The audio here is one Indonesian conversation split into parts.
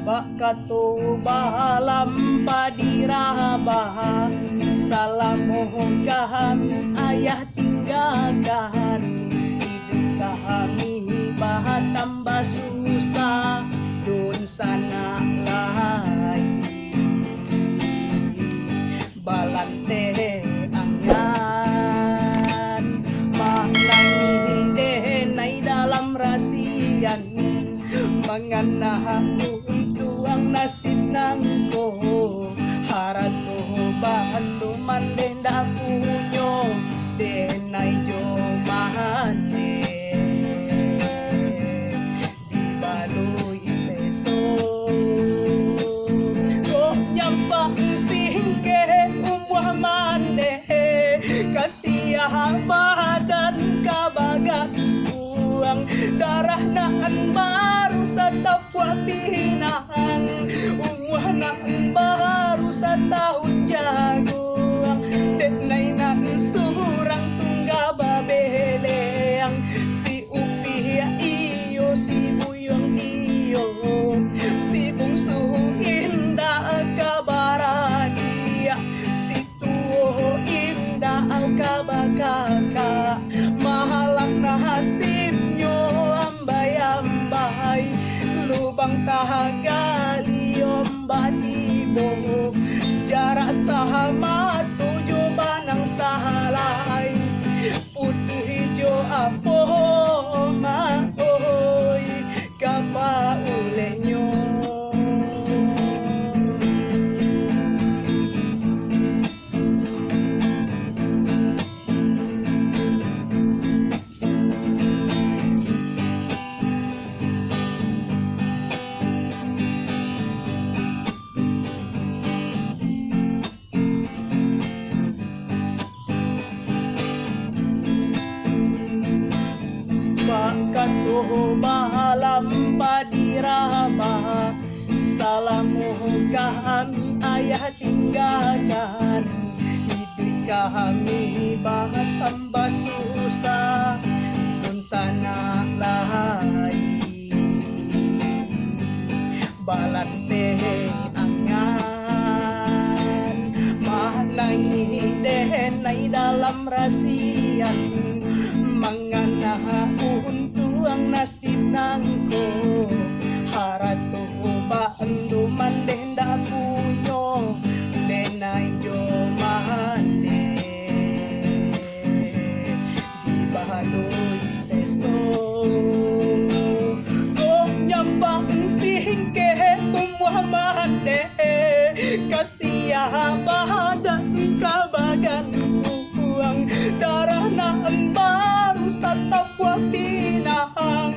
Bakato bahalam padirabaha salamuhkan ayah tinggalkan hidup kami tambah susah dun sana lain balante angan maknai denai dalam rasian menganahamu tuang nasib nangko haratu bantu mandenda punyo denai jo mahane di baloi seso kok nyampang singke umwah mande kasiah badan kabagat uang darah naan baru satapwa pinang umwah naan baru setahun jagung denai nan surang tungga babeleang si upi iyo si buyong iyo si bungsu indah kabaragia si tuo indah kabakaka mahalang nasibnyo ambay-ambay lubang tahagali ombatibo jarak sahamat tujuh banang sahalay putu hijau apo maoy kapaulenyo Bakato bahalam padirabaha salamuhkan ayah tinggalkan hidup kami bahat tambah susah dun sana lain balante angan manai denai dalam rasian manganahun tuang nasib nangko haratu bantu mandenda punyo denai jo mahane di bahaloi seso kok nyampang singke umwah mande kasiah badan kabagan uang darah naan baru satapwa pinang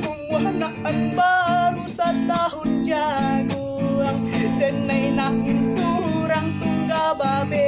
umwah naan baru setahun jagung denai nangin surang tungga babe